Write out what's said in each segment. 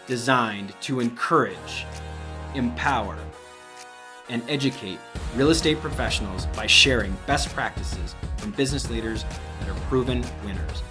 designed to encourage, empower, and educate real estate professionals by sharing best practices from business leaders that are proven winners.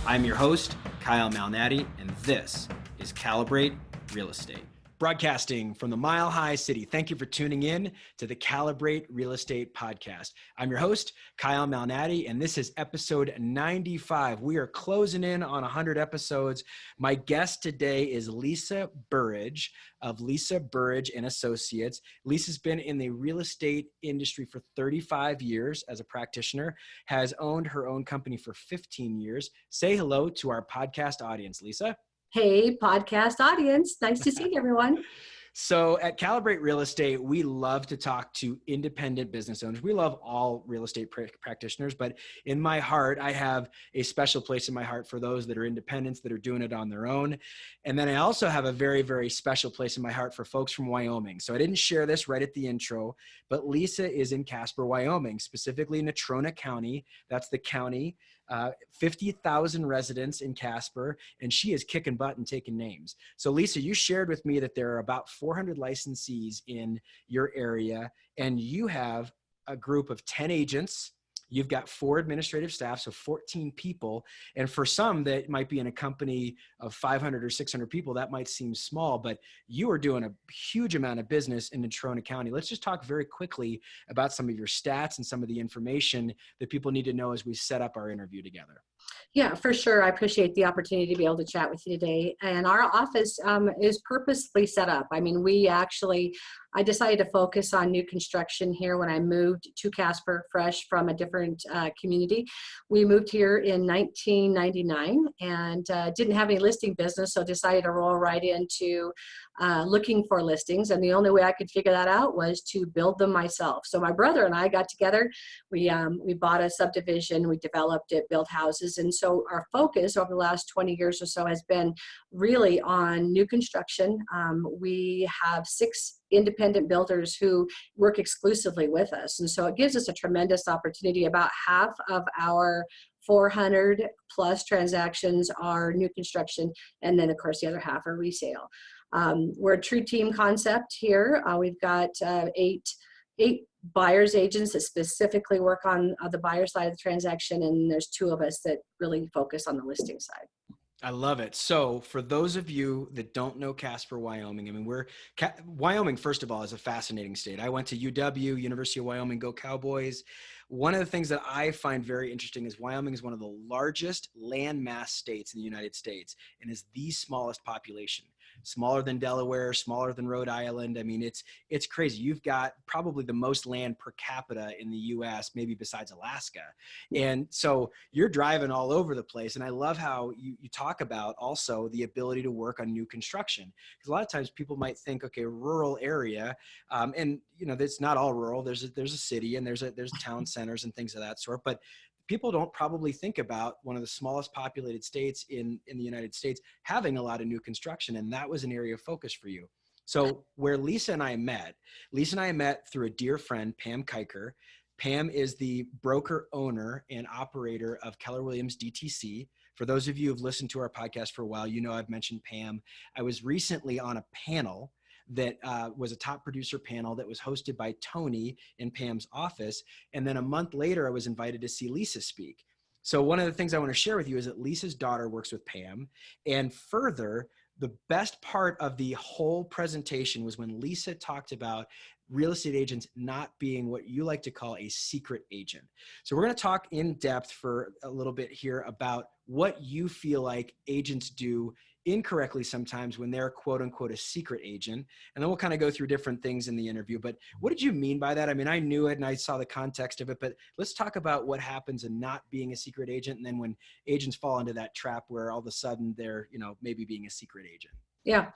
I'm your host, Kyle Malnati, and this is Calibrate Real Estate. Broadcasting from the Mile High City. Thank you for tuning in to the Calibrate Real Estate Podcast. I'm your host, Kyle Malnati, and this is episode 95. We are closing in on 100 episodes. My guest today is Lisa Burridge of Lisa Burridge and Associates. Lisa's been in the real estate industry for 35 years as a practitioner, has owned her own company for 15 years. Say hello to our podcast audience, Lisa. Hey, podcast audience. Nice to see everyone. So at Calibrate Real Estate, we love to talk to independent business owners. We love all real estate practitioners, but in my heart, I have a special place in my heart for those that are independents, that are doing it on their own. And then I also have a very, very special place in my heart for folks from Wyoming. So I didn't share this right at the intro, but Lisa is in Casper, Wyoming, specifically Natrona County. That's the county. 50,000 residents in Casper, and she is kicking butt and taking names. So Lisa, you shared with me that there are about 400 licensees in your area, and you have a group of 10 agents. You've got 4 administrative staff, so 14 people. And for some that might be in a company of 500 or 600 people, that might seem small, but you are doing a huge amount of business in Natrona County. Let's just talk very quickly about some of your stats and some of the information that people need to know as we set up our interview together. Yeah, for sure. I appreciate the opportunity to be able to chat with you today. And our office is purposely set up. I mean, I decided to focus on new construction here when I moved to Casper, fresh from a different community. We moved here in 1999 and didn't have any listing business, so decided to roll right into looking for listings. And the only way I could figure that out was to build them myself. So my brother and I got together. We bought a subdivision, we developed it, built houses. And so our focus over the last 20 years or so has been really on new construction. We have 6 independent builders who work exclusively with us. And so it gives us a tremendous opportunity. About half of our 400 plus transactions are new construction. And then of course, the other half are resale. We're a true team concept here. We've got eight buyer's agents that specifically work on the buyer side of the transaction. And there's 2 of us that really focus on the listing side. I love it. So for those of you that don't know Casper, Wyoming, I mean, Wyoming, first of all, is a fascinating state. I went to UW, University of Wyoming, go Cowboys. One of the things that I find very interesting is Wyoming is one of the largest landmass states in the United States and is the smallest population. Smaller than Delaware, smaller than Rhode Island. I mean, it's crazy. You've got probably the most land per capita in the US, maybe besides Alaska. And so you're driving all over the place. And I love how you talk about also the ability to work on new construction. Because a lot of times people might think, okay, rural area, and you know, it's not all rural. There's a city and there's town centers and things of that sort. But people don't probably think about one of the smallest populated states in the United States having a lot of new construction. And that was an area of focus for you. So where Lisa and I met through a dear friend, Pam Kiker. Pam is the broker owner and operator of Keller Williams DTC. For those of you who've listened to our podcast for a while, you know I've mentioned Pam. I was recently on a panel that was a top producer panel that was hosted by Tony in Pam's office. And then a month later, I was invited to see Lisa speak. So one of the things I want to share with you is that Lisa's daughter works with Pam. And further, the best part of the whole presentation was when Lisa talked about real estate agents not being what you like to call a secret agent. So we're going to talk in depth for a little bit here about what you feel like agents do incorrectly sometimes when they're quote unquote a secret agent. And then we'll kind of go through different things in the interview. But what did you mean by that? I mean, I knew it and I saw the context of it, but let's talk about what happens in not being a secret agent. And then when agents fall into that trap where all of a sudden they're, you know, maybe being a secret agent. Yeah,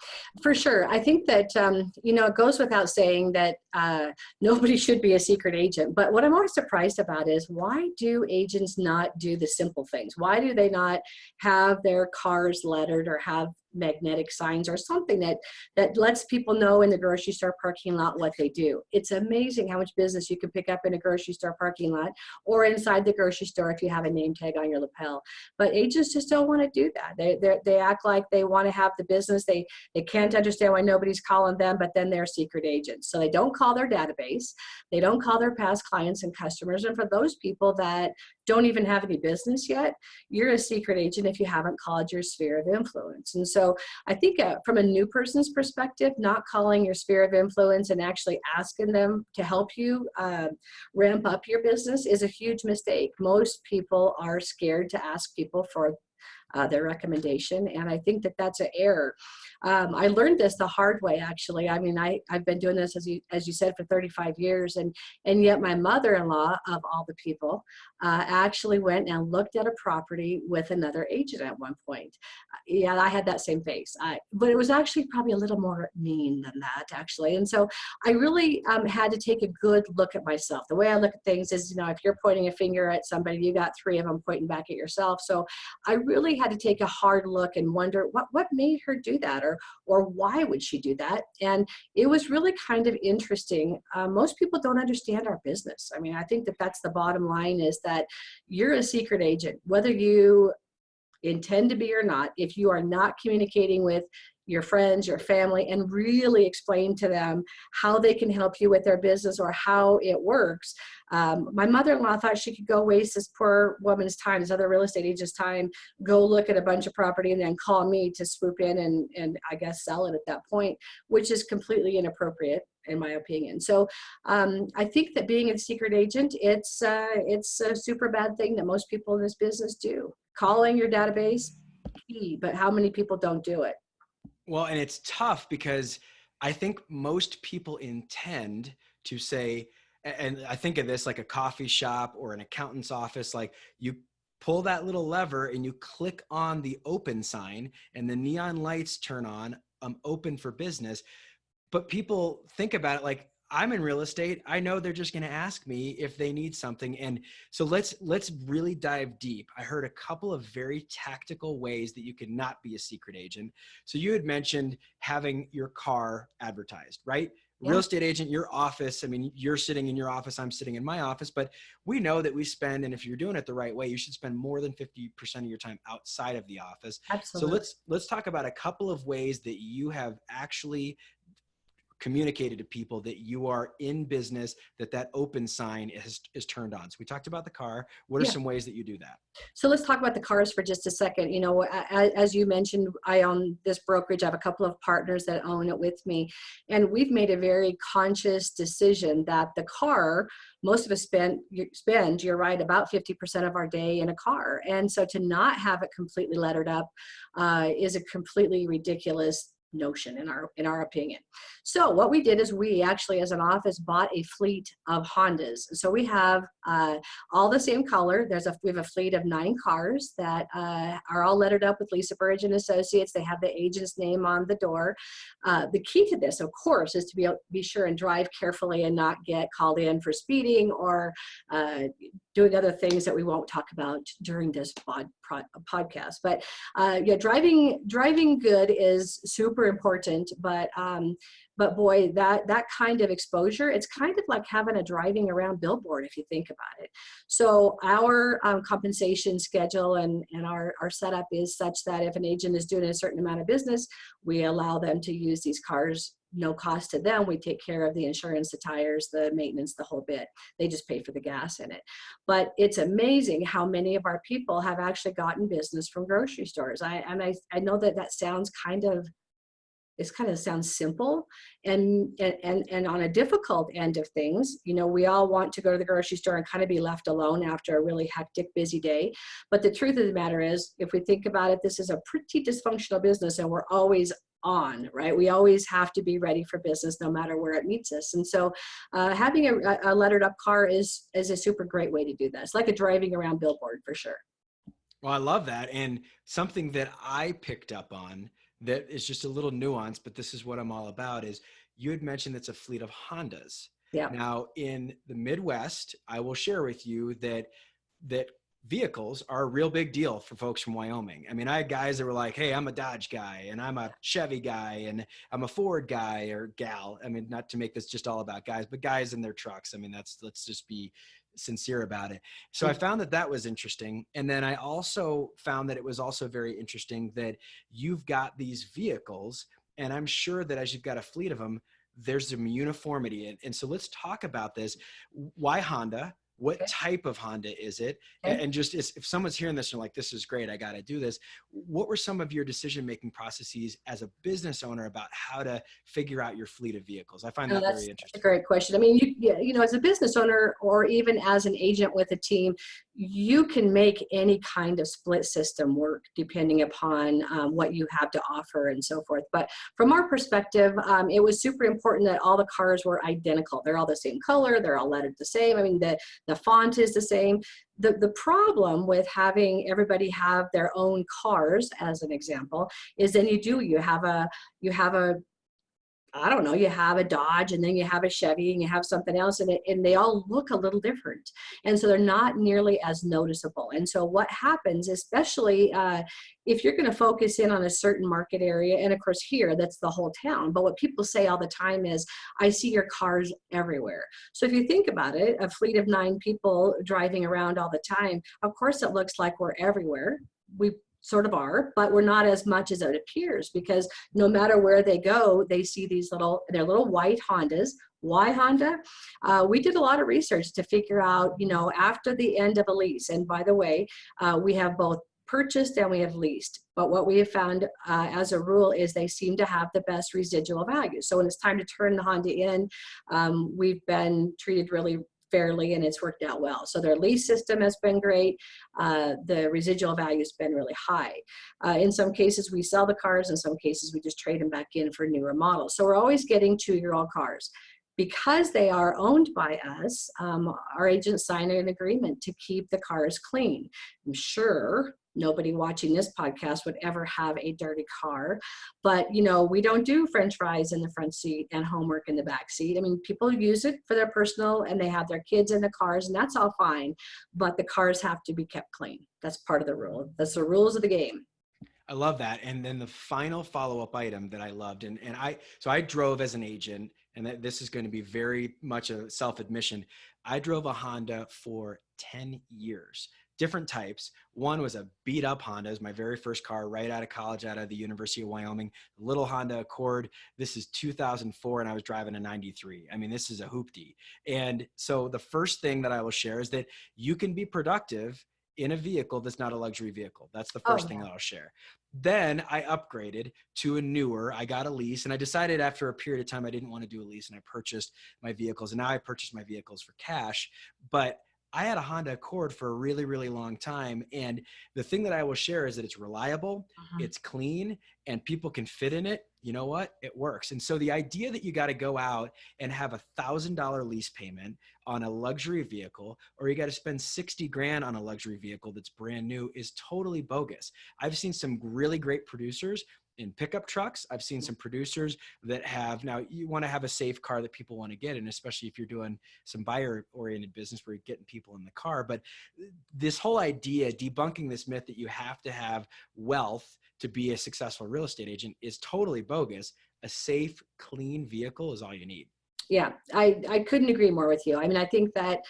for sure. I think that, it goes without saying that nobody should be a secret agent. But what I'm always surprised about is why do agents not do the simple things? Why do they not have their cars lettered or have magnetic signs or something that lets people know in the grocery store parking lot what they do. It's amazing how much business you can pick up in a grocery store parking lot or inside the grocery store if you have a name tag on your lapel. But agents just don't want to do that. They act like they want to have the business. They can't understand why nobody's calling them, but then they're secret agents. So they don't call their database. They don't call their past clients and customers. And for those people that don't even have any business yet, you're a secret agent if you haven't called your sphere of influence. And so I think from a new person's perspective, not calling your sphere of influence and actually asking them to help you ramp up your business is a huge mistake. Most people are scared to ask people for their recommendation. And I think that that's an error. I learned this the hard way, actually. I mean, I've been doing this, as you said, for 35 years. And yet my mother-in-law, of all the people, actually went and looked at a property with another agent at one point. Yeah, I had that same face. But it was actually probably a little more mean than that, actually. And so I really had to take a good look at myself. The way I look at things is, if you're pointing a finger at somebody, you got 3 of them pointing back at yourself. So I really had to take a hard look and wonder what made her do that, or why would she do that? And it was really kind of interesting. Most people don't understand our business. I mean, I think that that's the bottom line, is that you're a secret agent, whether you intend to be or not. If you are not communicating with your friends, your family, and really explain to them how they can help you with their business or how it works. My mother-in-law thought she could go waste this poor woman's time, this other real estate agent's time, go look at a bunch of property and then call me to swoop in and I guess sell it at that point, which is completely inappropriate, in my opinion. So I think that being a secret agent, it's a super bad thing that most people in this business do. Calling your database, key, but how many people don't do it? Well, and it's tough because I think most people intend to say, and I think of this like a coffee shop or an accountant's office, like you pull that little lever and you click on the open sign and the neon lights turn on, open for business. But people think about it like, I'm in real estate. I know they're just going to ask me if they need something. And so let's really dive deep. I heard a couple of very tactical ways that you could not be a secret agent. So you had mentioned having your car advertised, right? Yeah. Real estate agent, your office. I mean, you're sitting in your office, I'm sitting in my office, but we know that we spend, and if you're doing it the right way, you should spend more than 50% of your time outside of the office. Absolutely. So let's talk about a couple of ways that you have actually communicated to people that you are in business, that open sign is turned on. So we talked about the car. What are some ways that you do that? So let's talk about the cars for just a second. As you mentioned, I own this brokerage. I have a couple of partners that own it with me. And we've made a very conscious decision that the car, most of us spend, you're right, about 50% of our day in a car. And so to not have it completely lettered up is a completely ridiculous notion in our opinion. So what we did is we actually, as an office, bought a fleet of Hondas. So we have all the same color. We have a fleet of 9 cars that are all lettered up with Lisa Burridge and Associates. They have the agent's name on the door. The key to this, of course, is to be sure and drive carefully and not get called in for speeding or doing other things that we won't talk about during this podcast. But yeah, driving good is super important. But boy, that kind of exposure, it's kind of like having a driving around billboard if you think about it. So our compensation schedule and our setup is such that if an agent is doing a certain amount of business, we allow them to use these cars, no cost to them. We take care of the insurance, the tires, the maintenance, the whole bit. They just pay for the gas in it. But it's amazing how many of our people have actually gotten business from grocery stores. I know that sounds sounds simple, and on a difficult end of things, we all want to go to the grocery store and kind of be left alone after a really hectic, busy day. But the truth of the matter is, if we think about it, this is a pretty dysfunctional business, and we're always on, right? We always have to be ready for business no matter where it meets us. And so having a lettered up car is a super great way to do that. It's like a driving around billboard for sure. Well, I love that. And something that I picked up on that is just a little nuance, but this is what I'm all about, is you had mentioned it's a fleet of Hondas. Yeah. Now in the Midwest, I will share with you that vehicles are a real big deal for folks from Wyoming. I mean, I had guys that were like, hey, I'm a Dodge guy and I'm a Chevy guy and I'm a Ford guy or gal. I mean, not to make this just all about guys, but guys in their trucks. I mean, let's just be sincere about it. So I found that that was interesting. And then I also found that it was also very interesting that you've got these vehicles, and I'm sure that as you've got a fleet of them, there's some uniformity. And so let's talk about this. Why Honda? What type of Honda is it? Okay. And just if someone's hearing this and like, this is great, I got to do this. What were some of your decision-making processes as a business owner about how to figure out your fleet of vehicles? I find that very interesting. That's a great question. I mean, you know, as a business owner or even as an agent with a team, you can make any kind of split system work depending upon what you have to offer and so forth. But from our perspective, it was super important that all the cars were identical. They're all the same color. They're all lettered the same. I mean, the font is the same. The problem with having everybody have their own cars, as an example, is then you have a I don't know, you have a Dodge and then you have a Chevy and you have something else, and they all look a little different. And so they're not nearly as noticeable. And so what happens, especially if you're going to focus in on a certain market area, and of course here, that's the whole town. But what people say all the time is, I see your cars everywhere. So if you think about it, a fleet of 9 people driving around all the time, of course it looks like we're everywhere. We sort of are, but we're not as much as it appears, because no matter where they go, they see they're little white Hondas. Why Honda? We did a lot of research to figure out, you know, after the end of a lease, and by the way, we have both purchased and we have leased. But what we have found as a rule is they seem to have the best residual value. So when it's time to turn the Honda in, we've been treated really fairly, and it's worked out well. So their lease system has been great. The residual value has been really high. In some cases, we sell the cars. In some cases, we just trade them back in for newer models. So we're always getting 2-year-old cars. Because they are owned by us, our agents sign an agreement to keep the cars clean. I'm sure nobody watching this podcast would ever have a dirty car, but you know, we don't do French fries in the front seat and homework in the back seat. I mean, people use it for their personal, and they have their kids in the cars, and that's all fine, but the cars have to be kept clean. That's part of the rule. That's the rules of the game. I love that. And then the final follow-up item that I loved, and I drove as an agent, and this is going to be very much a self-admission. I drove a Honda for 10 years, different types. One was a beat up Honda. It was my very first car right out of college, out of the University of Wyoming, little Honda Accord. This is 2004, and I was driving a 93. I mean, this is a hoopty. And so the first thing that I will share is that you can be productive in a vehicle that's not a luxury vehicle. That's the first thing that I'll share. Then I upgraded to a newer, I got a lease, and I decided after a period of time I didn't want to do a lease, and I purchased my vehicles, and now I purchase my vehicles for cash. But I had a Honda Accord for a really, really long time. And the thing that I will share is that it's reliable, it's clean, and people can fit in it. You know what? It works. And so the idea that you got to go out and have $1,000 lease payment on a luxury vehicle, or you got to spend 60 grand on a luxury vehicle that's brand new, is totally bogus. I've seen some really great producers in pickup trucks. I've seen some producers that have, now you want to have a safe car that people want to get, and especially if you're doing some buyer oriented business where you're getting people in the car. But this whole idea, debunking this myth that you have to have wealth to be a successful real estate agent, is totally bogus. A safe, clean vehicle is all you need. Yeah, I couldn't agree more with you. I mean, I think that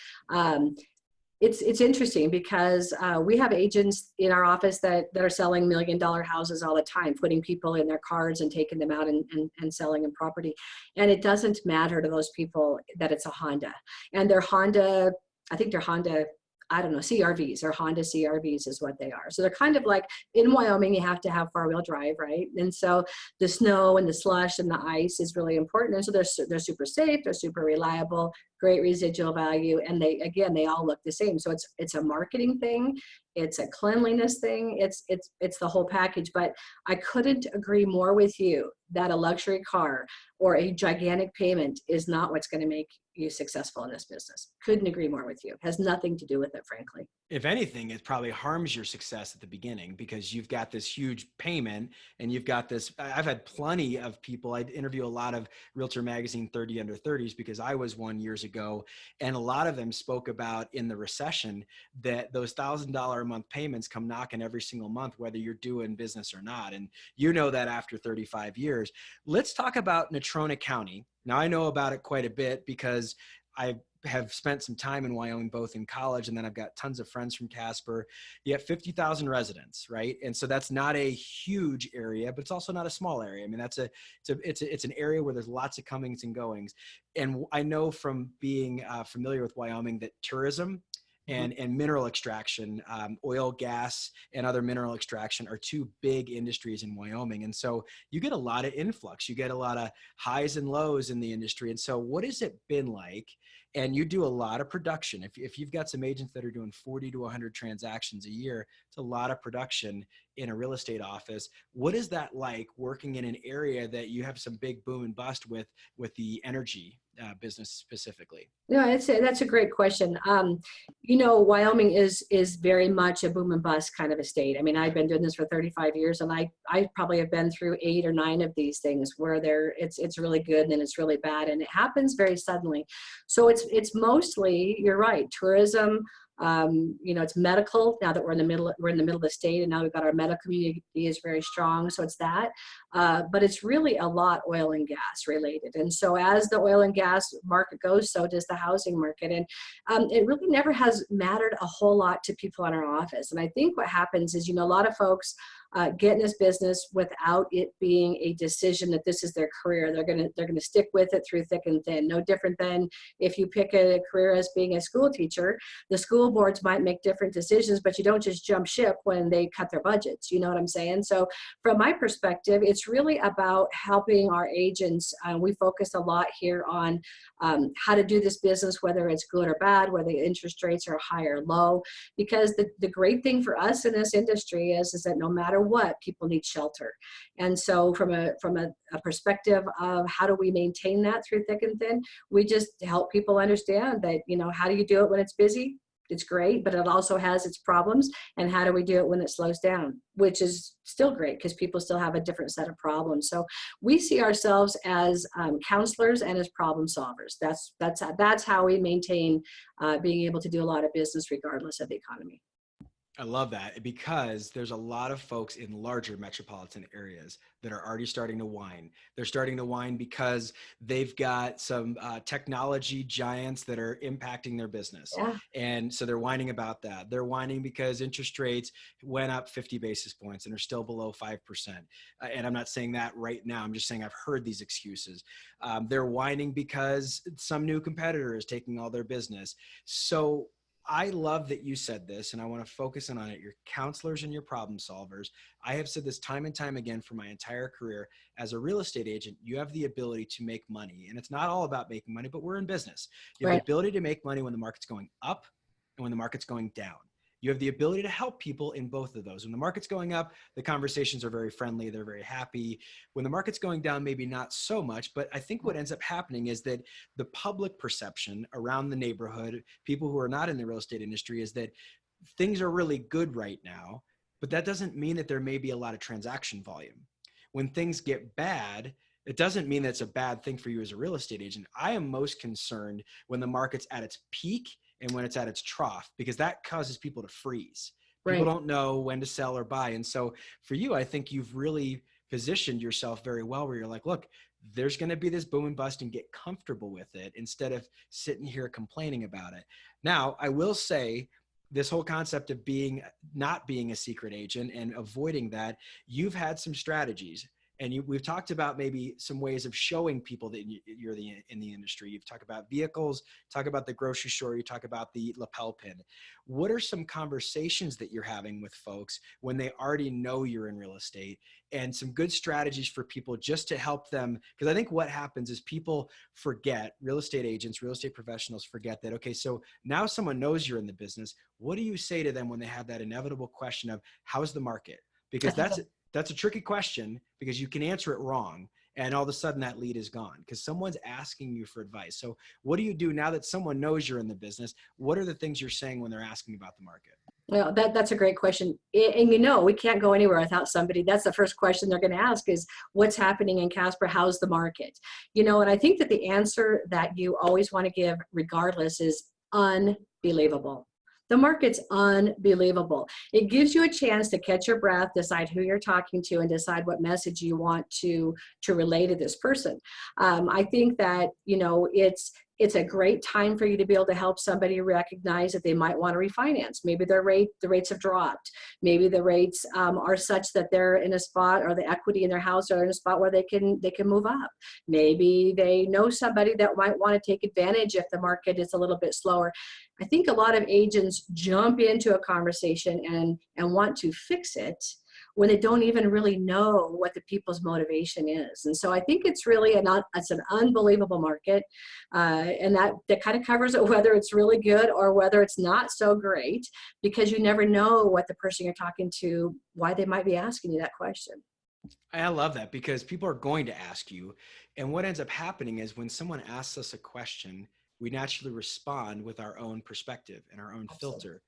it's interesting because we have agents in our office that are selling $1 million houses all the time, putting people in their cars and taking them out and selling them property. And it doesn't matter to those people that it's a Honda. And they're Honda, I think they're Honda, I don't know, CRVs, or Honda CRVs is what they are. So they're kind of like, in Wyoming, you have to have 4-wheel drive, right? And so the snow and the slush and the ice is really important. And so they're super safe, they're super reliable, great residual value. And they all look the same. So it's a marketing thing. It's a cleanliness thing. It's the whole package. But I couldn't agree more with you that a luxury car or a gigantic payment is not what's going to make you successful in this business. Couldn't agree more with you. It has nothing to do with it, frankly. If anything, it probably harms your success at the beginning because you've got this huge payment and you've got this. I've had plenty of people. I interview a lot of Realtor Magazine 30 under 30s because I was one years ago. And a lot of them spoke about in the recession that those $1,000 a month payments come knocking every single month, whether you're doing business or not. And you know that after 35 years. Let's talk about Natrona County. Now, I know about it quite a bit because I have spent some time in Wyoming, both in college, and then I've got tons of friends from Casper. You have 50,000 residents, right? And so that's not a huge area, but it's also not a small area. I mean, it's an area where there's lots of comings and goings. And I know from being familiar with Wyoming that tourism and mineral extraction, oil, gas, and other mineral extraction are two big industries in Wyoming. And so you get a lot of influx, you get a lot of highs and lows in the industry. And so what has it been like? And you do a lot of production. If you've got some agents that are doing 40 to 100 transactions a year, it's a lot of production in a real estate office. What is that like working in an area that you have some big boom and bust with the energy business specifically? No, that's a great question. Wyoming is very much a boom and bust kind of a state. I mean, I've been doing this for 35 years, and I probably have been through 8 or 9 of these things where it's really good and then it's really bad, and it happens very suddenly. So it's mostly, you're right, tourism. It's medical now that we're in the middle of the state, and now we've got our medical community is very strong. So it's that, but it's really a lot oil and gas related. And so as the oil and gas market goes, so does the housing market. And it really never has mattered a whole lot to people in our office. And I think what happens is, a lot of folks get in this business without it being a decision that this is their career. They're gonna stick with it through thick and thin. No different than if you pick a career as being a school teacher. The school boards might make different decisions, but you don't just jump ship when they cut their budgets. You know what I'm saying? So from my perspective, it's really about helping our agents. We focus a lot here on how to do this business, whether it's good or bad, whether the interest rates are high or low. Because the great thing for us in this industry is that no matter what, people need shelter. And so from a perspective of how do we maintain that through thick and thin, we just help people understand that, how do you do it when it's busy? It's great, but it also has its problems. And how do we do it when it slows down? Which is still great because people still have a different set of problems. So we see ourselves as counselors and as problem solvers. That's how we maintain being able to do a lot of business regardless of the economy. I love that because there's a lot of folks in larger metropolitan areas that are already starting to whine. They're starting to whine because they've got some technology giants that are impacting their business. Yeah. And so they're whining about that. They're whining because interest rates went up 50 basis points and are still below 5%. And I'm not saying that right now. I'm just saying I've heard these excuses. They're whining because some new competitor is taking all their business. So I love that you said this, and I want to focus in on it. You're counselors and you're problem solvers. I have said this time and time again for my entire career. As a real estate agent, you have the ability to make money. And it's not all about making money, but we're in business. You have Right. the ability to make money when the market's going up and when the market's going down. You have the ability to help people in both of those. When the market's going up, the conversations are very friendly. They're very happy. When the market's going down, maybe not so much. But I think what ends up happening is that the public perception around the neighborhood, people who are not in the real estate industry, is that things are really good right now. But that doesn't mean that there may be a lot of transaction volume. When things get bad, it doesn't mean that it's a bad thing for you as a real estate agent. I am most concerned when the market's at its peak and when it's at its trough, because that causes people to freeze. People Right. don't know when to sell or buy. And so for you, I think you've really positioned yourself very well where you're like, look, there's going to be this boom and bust and get comfortable with it instead of sitting here complaining about it. Now, I will say this whole concept of not being a secret agent and avoiding that, you've had some strategies. And we've talked about maybe some ways of showing people that you're in the industry. You've talked about vehicles, talk about the grocery store, you talk about the lapel pin. What are some conversations that you're having with folks when they already know you're in real estate, and some good strategies for people just to help them? Because I think what happens is people forget, real estate agents, real estate professionals forget that, okay, so now someone knows you're in the business. What do you say to them when they have that inevitable question of how's the market? Because that's a tricky question because you can answer it wrong. and all of a sudden that lead is gone because someone's asking you for advice. So what do you do now that someone knows you're in the business? What are the things you're saying when they're asking about the market? Well, that's a great question. And we can't go anywhere without somebody. That's the first question they're going to ask is, what's happening in Casper? How's the market? And I think that the answer that you always want to give regardless is unbelievable. The market's unbelievable. It gives you a chance to catch your breath, decide who you're talking to, and decide what message you want to relay to this person. I think that, it's a great time for you to be able to help somebody recognize that they might want to refinance. Maybe the rates have dropped. Maybe the rates are such that they're in a spot, or the equity in their house are in a spot where they can move up. Maybe they know somebody that might want to take advantage if the market is a little bit slower. I think a lot of agents jump into a conversation and want to fix it when they don't even really know what the people's motivation is. And so I think it's really it's an unbelievable market. And that kind of covers it, whether it's really good or whether it's not so great, because you never know what the person you're talking to, why they might be asking you that question. I love that, because people are going to ask you. And what ends up happening is when someone asks us a question, we naturally respond with our own perspective and our own Absolutely. filter.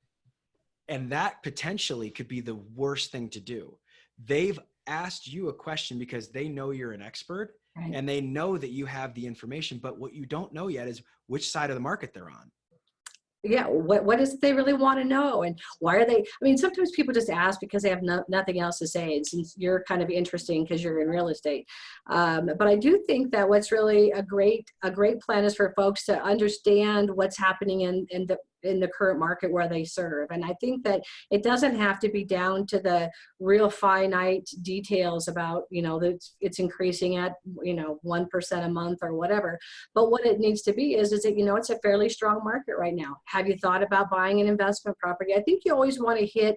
And that potentially could be the worst thing to do. They've asked you a question because they know you're an expert, Right. and they know that you have the information, but what you don't know yet is which side of the market they're on. Yeah, what is it they really want to know, and why are they? I mean, sometimes people just ask because they have nothing else to say. And since you're kind of interesting because you're in real estate, but I do think that what's really a great plan is for folks to understand what's happening in the current market where they serve. And I think that it doesn't have to be down to the real finite details about, that it's increasing at, 1% a month or whatever. But what it needs to be is that, it's a fairly strong market right now. Have you thought about buying an investment property? I think you always want to hit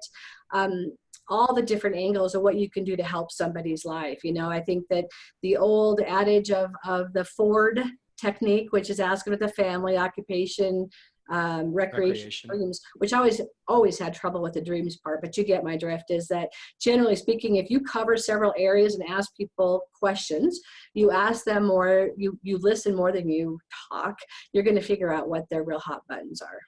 all the different angles of what you can do to help somebody's life. I think that the old adage of the Ford technique, which is asking with the family, occupation, recreation, dreams, which I always had trouble with the dreams part, but you get my drift, is that generally speaking, if you cover several areas and ask people questions, you ask them more, you listen more than you talk, you're going to figure out what their real hot buttons are.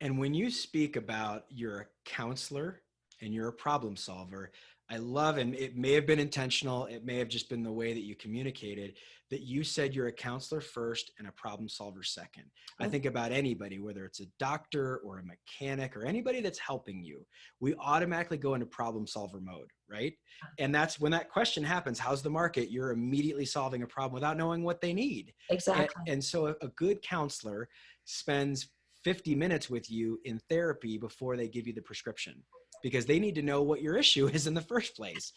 And when you speak about you're a counselor and you're a problem solver, I love, and it may have been intentional, it may have just been the way that you communicated, that you said you're a counselor first and a problem solver second. I think about anybody, whether it's a doctor or a mechanic or anybody that's helping you, we automatically go into problem solver mode, right? And that's when that question happens, how's the market? You're immediately solving a problem without knowing what they need. Exactly. And so a good counselor spends 50 minutes with you in therapy before they give you the prescription, because they need to know what your issue is in the first place.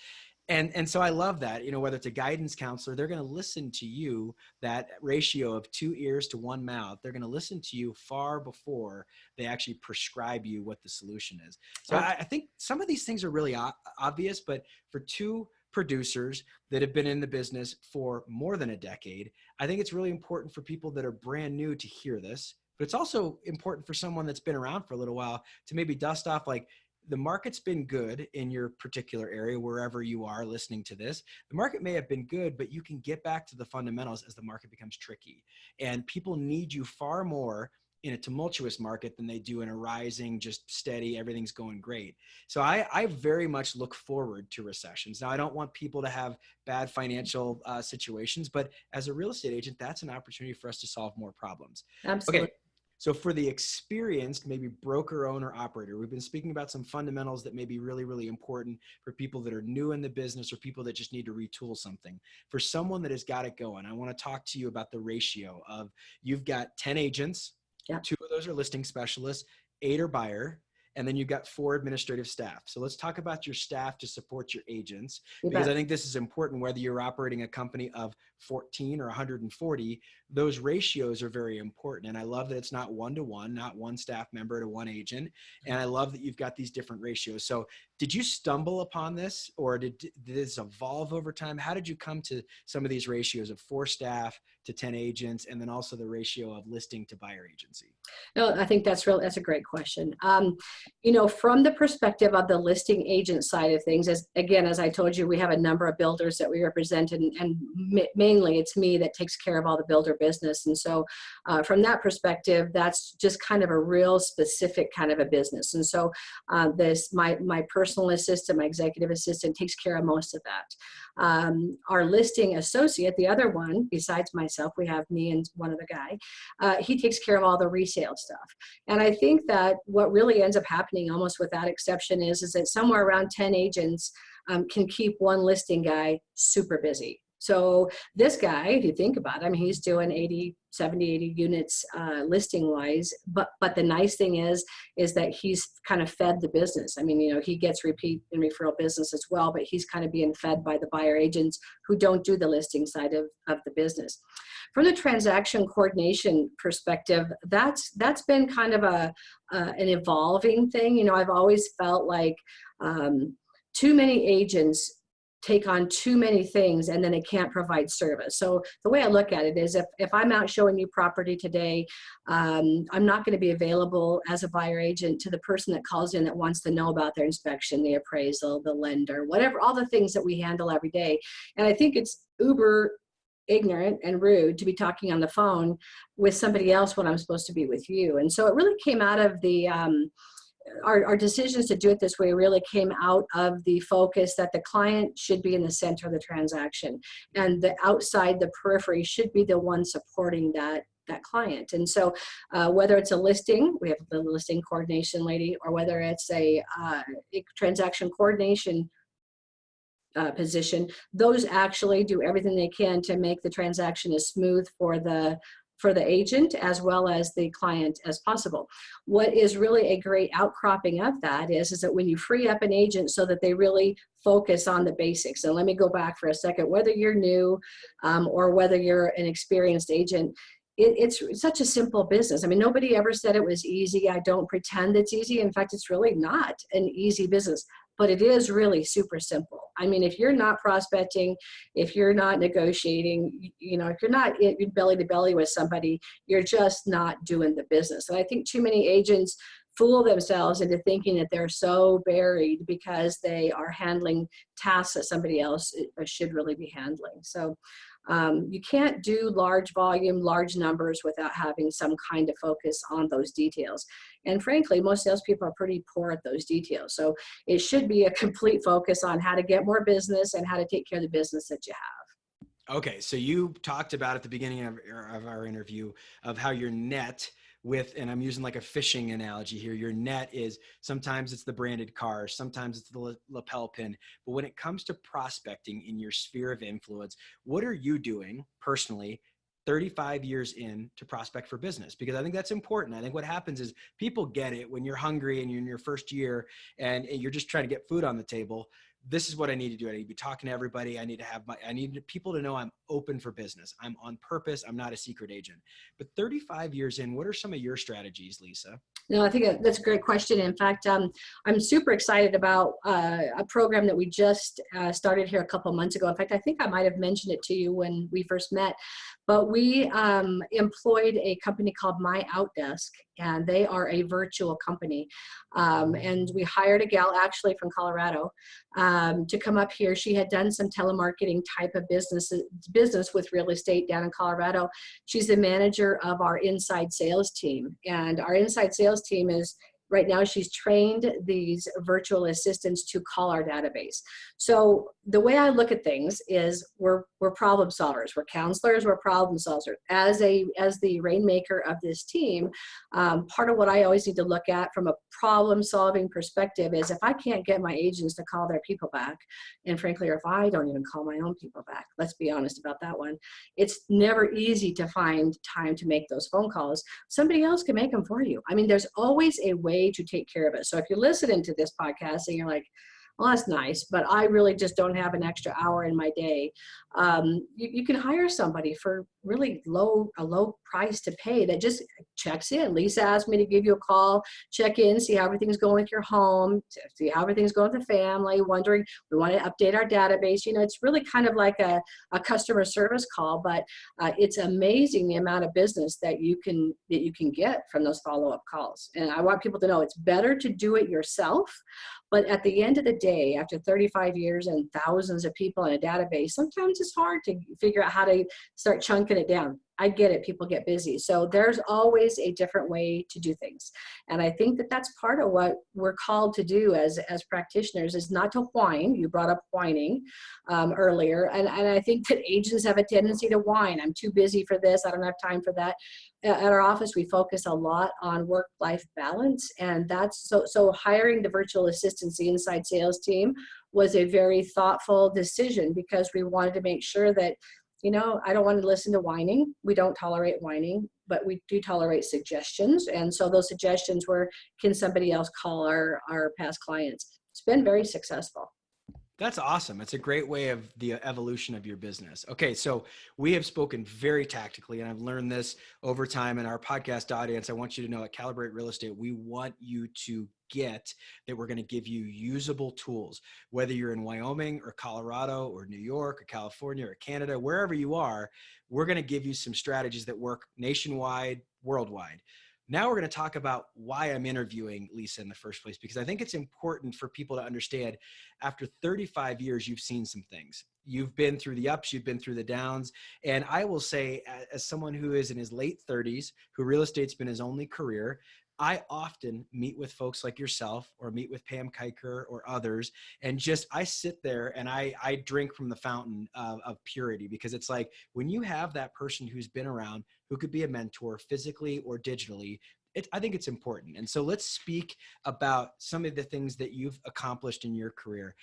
And so I love that, whether it's a guidance counselor, they're going to listen to you, that ratio of 2 ears to 1 mouth. They're going to listen to you far before they actually prescribe you what the solution is. So I think some of these things are really obvious, but for two producers that have been in the business for more than a decade, I think it's really important for people that are brand new to hear this. But it's also important for someone that's been around for a little while to maybe dust off, like, the market's been good in your particular area, wherever you are listening to this. The market may have been good, but you can get back to the fundamentals as the market becomes tricky. And people need you far more in a tumultuous market than they do in a rising, just steady, everything's going great. So I very much look forward to recessions. Now, I don't want people to have bad financial situations, but as a real estate agent, that's an opportunity for us to solve more problems. Absolutely. Okay. So for the experienced, maybe broker, owner, operator, we've been speaking about some fundamentals that may be really, really important for people that are new in the business or people that just need to retool something. For someone that has got it going, I want to talk to you about the ratio of, you've got 10 agents, Yeah. 2 of those are listing specialists, 8 are buyer, and then you've got 4 administrative staff. So let's talk about your staff to support your agents, because I think this is important, whether you're operating a company of 14 or 140, those ratios are very important. And I love that it's not 1-to-1, not 1 staff member to 1 agent. And I love that you've got these different ratios. So did you stumble upon this, or did this evolve over time? How did you come to some of these ratios of 4 staff to 10 agents, and then also the ratio of listing to buyer agency? No, I think that's a great question. From the perspective of the listing agent side of things, as I told you, we have a number of builders that we represent, and mainly it's me that takes care of all the builder business. And so from that perspective, that's just kind of a real specific kind of a business. And so my personal assistant, my executive assistant takes care of most of that. Our listing associate, the other one, besides myself, we have me and one other guy, he takes care of all the resale stuff. And I think that what really ends up happening almost without exception is that somewhere around 10 agents can keep one listing guy super busy. So this guy, if you think about it, I mean, he's doing 70, 80 units listing wise, but the nice thing is that he's kind of fed the business. I mean, he gets repeat and referral business as well, but he's kind of being fed by the buyer agents who don't do the listing side of the business. From the transaction coordination perspective, that's been kind of an evolving thing. I've always felt like too many agents take on too many things and then they can't provide service. So the way I look at it is if I'm out showing you property today, I'm not going to be available as a buyer agent to the person that calls in that wants to know about their inspection, the appraisal, the lender, whatever, all the things that we handle every day. And I think it's uber ignorant and rude to be talking on the phone with somebody else when I'm supposed to be with you. And so it really came out of the our decisions to do it this way really came out of the focus that the client should be in the center of the transaction, and the outside, the periphery, should be the one supporting that client. And so whether it's a listing, we have the listing coordination lady, or whether it's a transaction coordination position, those actually do everything they can to make the transaction as smooth for the agent as well as the client as possible. What is really a great outcropping of that is that when you free up an agent so that they really focus on the basics, and let me go back for a second, whether you're new or whether you're an experienced agent, it's such a simple business. I mean, nobody ever said it was easy. I don't pretend it's easy. In fact, it's really not an easy business, but it is really super simple. I mean, if you're not prospecting, if you're not negotiating, if you're not belly to belly with somebody, you're just not doing the business. And I think too many agents fool themselves into thinking that they're so buried because they are handling tasks that somebody else should really be handling. So you can't do large volume, large numbers without having some kind of focus on those details. And frankly, most salespeople are pretty poor at those details. So it should be a complete focus on how to get more business and how to take care of the business that you have. Okay, so you talked about at the beginning of our interview of how your net and I'm using like a fishing analogy here, your net is sometimes it's the branded car, sometimes it's the lapel pin. But when it comes to prospecting in your sphere of influence, what are you doing personally 35 years in to prospect for business? Because I think that's important. I think what happens is people get it when you're hungry and you're in your first year and you're just trying to get food on the table. This is what I need to do. I need to be talking to everybody. I need people to know I'm open for business. I'm on purpose. I'm not a secret agent. But 35 years in, what are some of your strategies, Lisa? No, I think that's a great question. In fact, I'm super excited about a program that we just started here a couple months ago. In fact, I think I might have mentioned it to you when we first met, but we employed a company called My Outdesk, and they are a virtual company. And we hired a gal actually from Colorado to come up here. She had done some telemarketing type of business with real estate down in Colorado. She's the manager of our inside sales team, and our inside sales team is right now she's trained these virtual assistants to call our database. So the way I look at things is we're problem solvers, we're counselors, we're problem solvers. As the rainmaker of this team, part of what I always need to look at from a problem solving perspective is if I can't get my agents to call their people back, and frankly, or if I don't even call my own people back, let's be honest about that one, it's never easy to find time to make those phone calls. Somebody else can make them for you. I mean, there's always a way to take care of it. So if you're listening to this podcast and you're like, well, that's nice, but I really just don't have an extra hour in my day. You can hire somebody for really a low price to pay that just checks in. Lisa asked me to give you a call, check in, see how everything's going with your home, see how everything's going with the family, wondering, we want to update our database. It's really kind of like a customer service call, but it's amazing the amount of business that you can get from those follow-up calls. And I want people to know it's better to do it yourself. But at the end of the day, after 35 years and thousands of people in a database, sometimes it's hard to figure out how to start chunking it down. I get it. People get busy. So there's always a different way to do things. And I think that that's part of what we're called to do as practitioners, is not to whine. You brought up whining earlier. And I think that agents have a tendency to whine. I'm too busy for this. I don't have time for that. At our office, we focus a lot on work-life balance. And that's so hiring the virtual assistants, the inside sales team, was a very thoughtful decision, because we wanted to make sure that, I don't want to listen to whining. We don't tolerate whining, but we do tolerate suggestions. And so those suggestions were, can somebody else call our past clients? It's been very successful. That's awesome. It's a great way of the evolution of your business. Okay, so we have spoken very tactically, and I've learned this over time in our podcast audience. I want you to know at Calibrate Real Estate, we want you to get that we're going to give you usable tools, whether you're in Wyoming or Colorado or New York or California or Canada, wherever you are, we're going to give you some strategies that work nationwide, worldwide. Now we're going to talk about why I'm interviewing Lisa in the first place, because I think it's important for people to understand after 35 years, you've seen some things. You've been through the ups, you've been through the downs. And I will say, as someone who is in his late 30s, who real estate's been his only career, I often meet with folks like yourself or meet with Pam Kiker or others. And I sit there and I drink from the fountain of purity, because it's like when you have that person who's been around, who could be a mentor physically or digitally, I think it's important. And so let's speak about some of the things that you've accomplished in your career.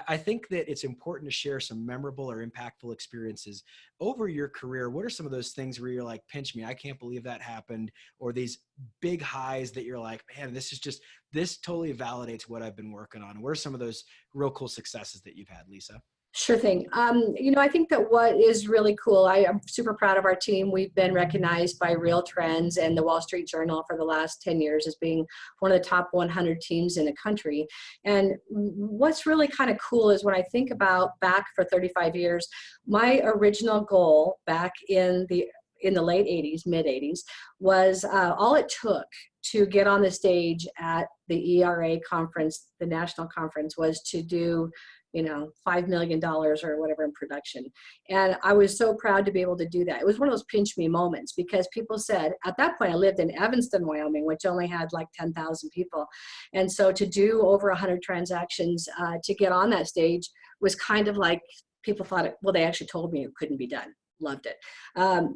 I think that it's important to share some memorable or impactful experiences over your career. What are some of those things where you're like, pinch me, I can't believe that happened? Or these big highs that you're like, man, this totally validates what I've been working on. What are some of those real cool successes that you've had, Lisa? Sure thing. I think that what is really cool, I am super proud of our team. We've been recognized by Real Trends and the Wall Street Journal for the last 10 years as being one of the top 100 teams in the country. And what's really kind of cool is when I think about back for 35 years, my original goal back in the late 80s, mid 80s, was all it took to get on the stage at the ERA conference, the national conference, was to do $5 million or whatever in production. And I was so proud to be able to do that. It was one of those pinch me moments, because people said, at that point I lived in Evanston, Wyoming, which only had like 10,000 people. And so to do over 100 transactions, to get on that stage was kind of like, people thought, they actually told me it couldn't be done. Loved it.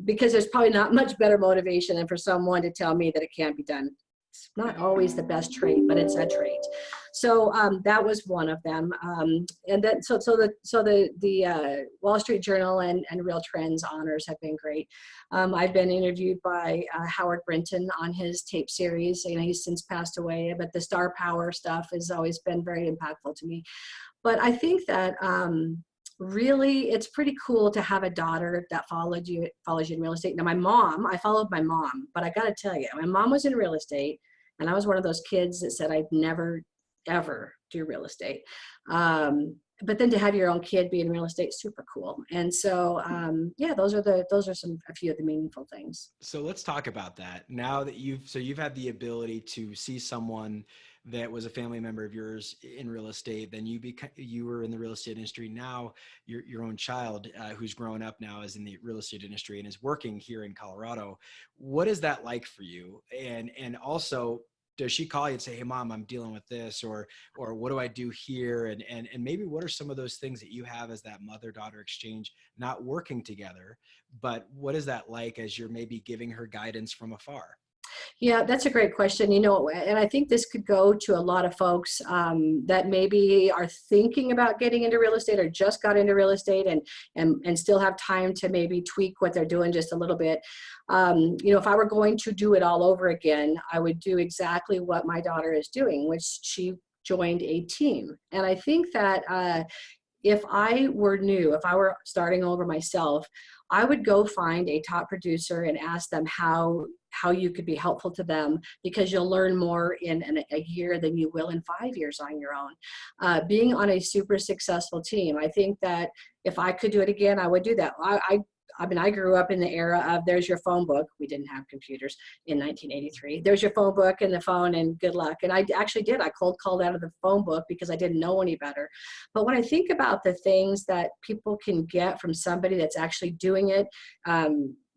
Because there's probably not much better motivation than for someone to tell me that it can't be done. It's not always the best trait, but it's a trait. So that was one of them. And then so the Wall Street Journal and Real Trends honors have been great. I've been interviewed by Howard Brinton on his tape series. He's since passed away, but the Star Power stuff has always been very impactful to me. But I think that really, it's pretty cool to have a daughter that follows you in real estate. Now, I followed my mom, but I got to tell you, my mom was in real estate, and I was one of those kids that said I'd never, ever do real estate. But then to have your own kid be in real estate, super cool. And so, those are a few of the meaningful things. So let's talk about that. Now that you've had the ability to see someone that was a family member of yours in real estate, then you were in the real estate industry. Now your own child who's grown up now is in the real estate industry and is working here in Colorado. What is that like for you? And also, does she call you and say, hey, Mom, I'm dealing with this, or what do I do here? And maybe what are some of those things that you have as that mother-daughter exchange, not working together, but what is that like as you're maybe giving her guidance from afar? Yeah, that's a great question. And I think this could go to a lot of folks that maybe are thinking about getting into real estate or just got into real estate and still have time to maybe tweak what they're doing just a little bit. If I were going to do it all over again, I would do exactly what my daughter is doing, which she joined a team. And I think that if I were new, if I were starting over myself, I would go find a top producer and ask them how you could be helpful to them, because you'll learn more in a year than you will in 5 years on your own. Being on a super successful team, I think that if I could do it again, I would do that. I mean, I grew up in the era of there's your phone book. We didn't have computers in 1983. There's your phone book and the phone and good luck. And I actually did. I cold called out of the phone book because I didn't know any better. But when I think about the things that people can get from somebody that's actually doing it,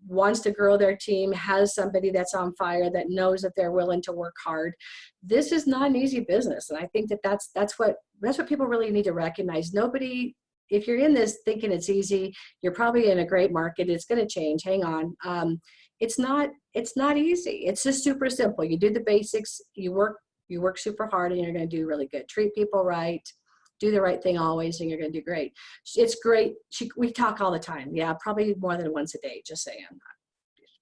wants to grow their team, has somebody that's on fire, that knows that they're willing to work hard. This is not an easy business. And I think that that's what people really need to recognize. Nobody, if you're in this thinking it's easy, you're probably in a great market. It's going to change. Hang on. It's not easy. It's just super simple. You do the basics, you work super hard, and you're going to do really good. Treat people right, do the right thing always, and you're going to do great. It's great. We talk all the time. Yeah, probably more than once a day, just saying.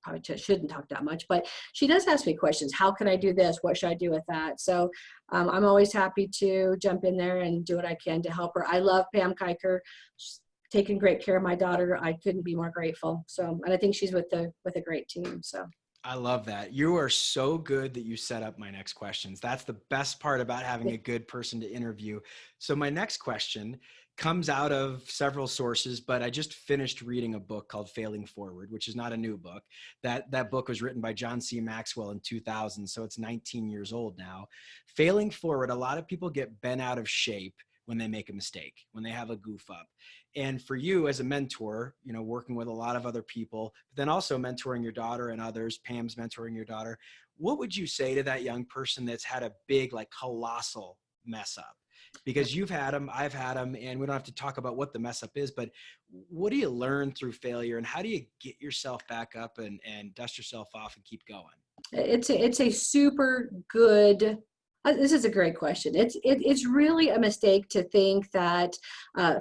Probably shouldn't talk that much, but she does ask me questions. How can I do this? What should I do with that? So I'm always happy to jump in there and do what I can to help her. I love Pam Kiker. She's taking great care of my daughter. I couldn't be more grateful. So, and I think she's with a great team. So. I love that. You are so good that you set up my next questions. That's the best part about having a good person to interview. So my next question comes out of several sources, but I just finished reading a book called Failing Forward, which is not a new book. That book was written by John C. Maxwell in 2000, so it's 19 years old now. Failing Forward, a lot of people get bent out of shape when they make a mistake, when they have a goof up. And for you as a mentor, working with a lot of other people, but then also mentoring your daughter and others, Pam's mentoring your daughter, what would you say to that young person that's had a big, colossal mess up? Because you've had them, I've had them, and we don't have to talk about what the mess up is, but what do you learn through failure, and how do you get yourself back up and dust yourself off and keep going? It's a super good. This is a great question. It's really a mistake to think that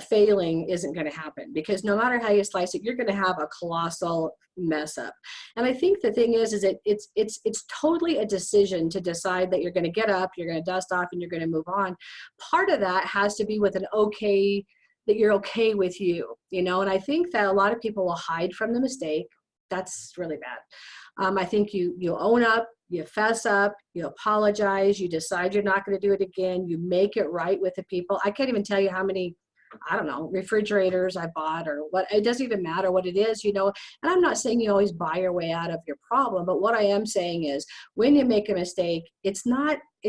failing isn't going to happen, because no matter how you slice it, you're going to have a colossal mess up. And I think the thing is that it's totally a decision to decide that you're going to get up, you're going to dust off, and you're going to move on. Part of that has to be with that you're okay with you, and I think that a lot of people will hide from the mistake. That's really bad. I think you own up, you fess up, you apologize, you decide you're not going to do it again, you make it right with the people. I can't even tell you how many, I don't know, refrigerators I bought or what. It doesn't even matter what it is, and I'm not saying you always buy your way out of your problem, but what I am saying is when you make a mistake, it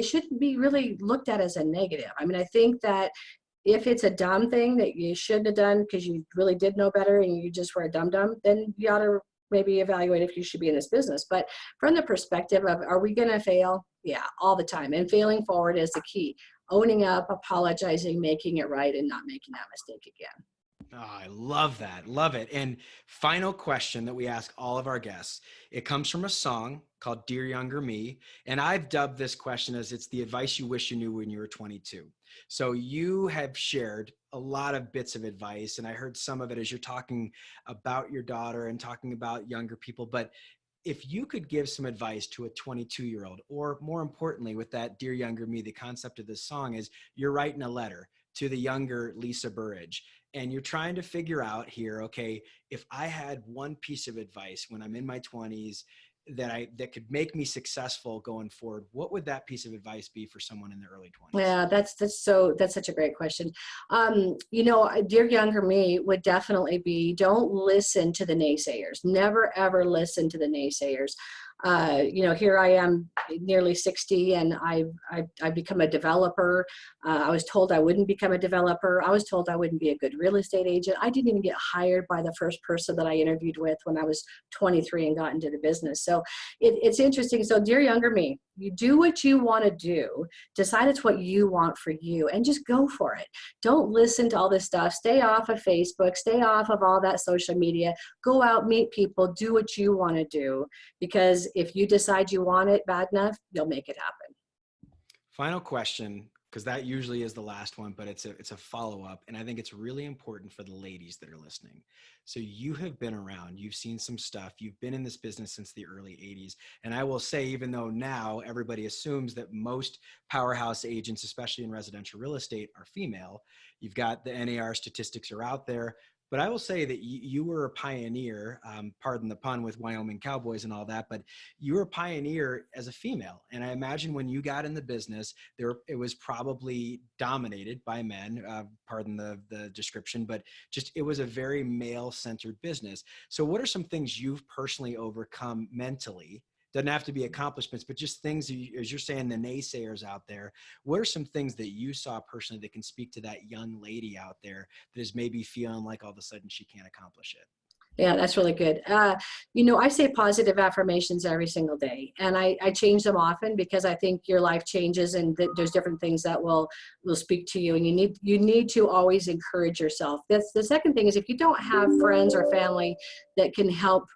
shouldn't be really looked at as a negative. I mean, I think that if it's a dumb thing that you shouldn't have done because you really did know better and you just were a dum-dum, then you ought to maybe evaluate if you should be in this business. But from the perspective of, are we going to fail? Yeah, all the time. And failing forward is the key. Owning up, apologizing, making it right, and not making that mistake again. Oh, I love that. Love it. And final question that we ask all of our guests. It comes from a song called Dear Younger Me. And I've dubbed this question as it's the advice you wish you knew when you were 22. So you have shared a lot of bits of advice, and I heard some of it as you're talking about your daughter and talking about younger people. But if you could give some advice to a 22-year-old, or more importantly, with that Dear Younger Me, the concept of this song is you're writing a letter to the younger Lisa Burridge, and you're trying to figure out here, okay, if I had one piece of advice when I'm in my 20s that could make me successful going forward, what would that piece of advice be for someone in their early 20s? Yeah, that's such a great question. Dear Younger Me would definitely be, don't listen to the naysayers. Never, ever listen to the naysayers. Here I am nearly 60 and I've become a developer. I was told I wouldn't become a developer. I was told I wouldn't be a good real estate agent. I didn't even get hired by the first person that I interviewed with when I was 23 and got into the business. So it's interesting. So Dear Younger Me, you do what you want to do, decide it's what you want for you, and just go for it. Don't listen to all this stuff. Stay off of Facebook, stay off of all that social media, go out, meet people, do what you want to do, because if you decide you want it bad enough, you'll make it happen. Final question because that usually is the last one, but it's a follow-up. And I think it's really important for the ladies that are listening. So you have been around, you've seen some stuff, you've been in this business since the early 80s. And I will say, even though now everybody assumes that most powerhouse agents, especially in residential real estate, are female, you've got the NAR statistics are out there. But I will say that you were a pioneer, pardon the pun with Wyoming Cowboys and all that, but you were a pioneer as a female. And I imagine when you got in the business, it was probably dominated by men, pardon the description, but just it was a very male-centered business. So what are some things you've personally overcome mentally? Doesn't have to be accomplishments, but just things, as you're saying, the naysayers out there. What are some things that you saw personally that can speak to that young lady out there that is maybe feeling like all of a sudden she can't accomplish it? Yeah, that's really good. I say positive affirmations every single day, and I change them often because I think your life changes, and there's different things that will speak to you, and you need to always encourage yourself. That's the second thing is if you don't have friends or family that can help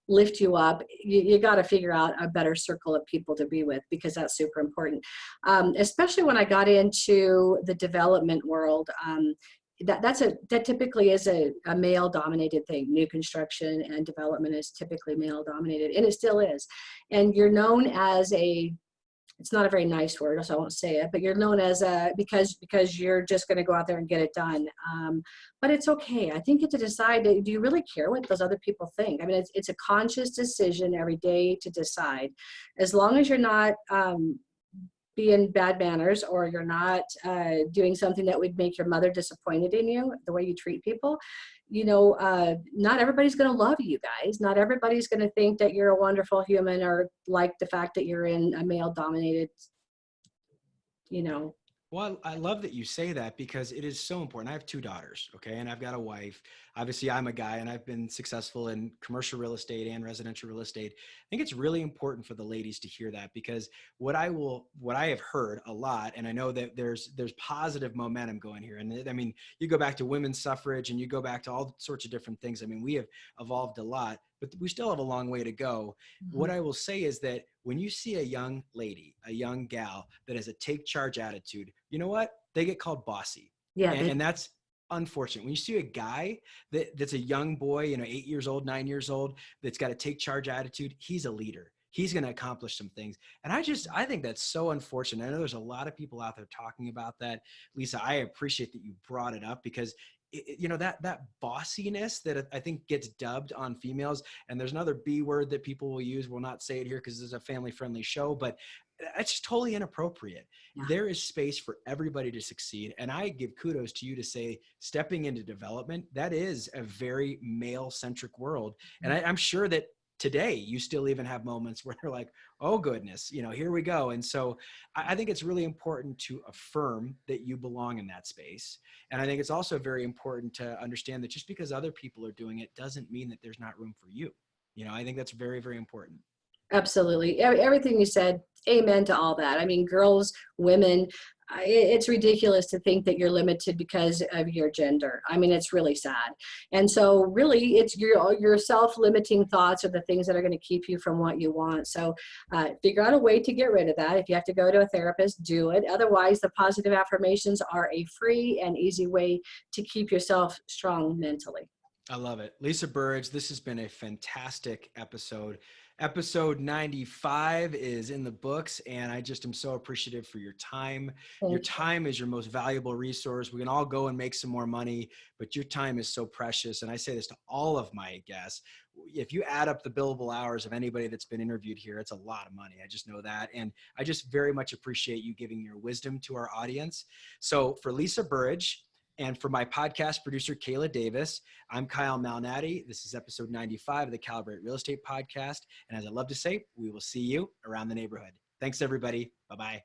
lift you up, you got to figure out a better circle of people to be with because that's super important. Especially when I got into the development world. That typically is a male dominated thing. New construction and development is typically male dominated, and it still is. And you're known as it's not a very nice word, so I won't say it, but you're known as because you're just going to go out there and get it done. But it's okay. I think you have to decide, do you really care what those other people think? I mean, it's a conscious decision every day to decide. As long as you're not being bad manners, or you're not doing something that would make your mother disappointed in you, the way you treat people, not everybody's going to love you guys. Not everybody's going to think that you're a wonderful human or like the fact that you're in a male dominated, Well, I love that you say that because it is so important. I have two daughters, okay, and I've got a wife. Obviously, I'm a guy, and I've been successful in commercial real estate and residential real estate. I think it's really important for the ladies to hear that because what I have heard a lot, and I know that there's positive momentum going here. And I mean, you go back to women's suffrage, and you go back to all sorts of different things. I mean, we have evolved a lot, but we still have a long way to go. Mm-hmm. What I will say is that when you see a young lady, a young gal that has a take charge attitude, you know what? They get called bossy. Yeah. And that's unfortunate. When you see a guy that's a young boy, 8 years old, 9 years old, that's got a take charge attitude, he's a leader. He's going to accomplish some things. And I think that's so unfortunate. I know there's a lot of people out there talking about that. Lisa, I appreciate that you brought it up because that bossiness that I think gets dubbed on females, and there's another B word that people will use. We'll not say it here because this is a family friendly show, but it's just totally inappropriate. Yeah. There is space for everybody to succeed. And I give kudos to you to say stepping into development, that is a very male centric world. And I'm sure that today you still even have moments where they're like, oh goodness, here we go. And so I think it's really important to affirm that you belong in that space. And I think it's also very important to understand that just because other people are doing it doesn't mean that there's not room for you. I think that's very, very important. Absolutely. Everything you said, amen to all that. I mean, girls, women, it's ridiculous to think that you're limited because of your gender. I mean, it's really sad. And so really it's your self-limiting thoughts are the things that are going to keep you from what you want. So figure out a way to get rid of that. If you have to go to a therapist, do it. Otherwise, the positive affirmations are a free and easy way to keep yourself strong mentally. I love it. Lisa Burridge, this has been a fantastic episode. Episode 95 is in the books, and I just am so appreciative for your time. Your time is your most valuable resource. We can all go and make some more money, but your time is so precious. And I say this to all of my guests. If you add up the billable hours of anybody that's been interviewed here, it's a lot of money. I just know that. And I just very much appreciate you giving your wisdom to our audience. So for Lisa Burridge, and for my podcast producer, Kayla Davis, I'm Kyle Malnati. This is episode 95 of the Calibrate Real Estate Podcast. And as I love to say, we will see you around the neighborhood. Thanks, everybody. Bye-bye.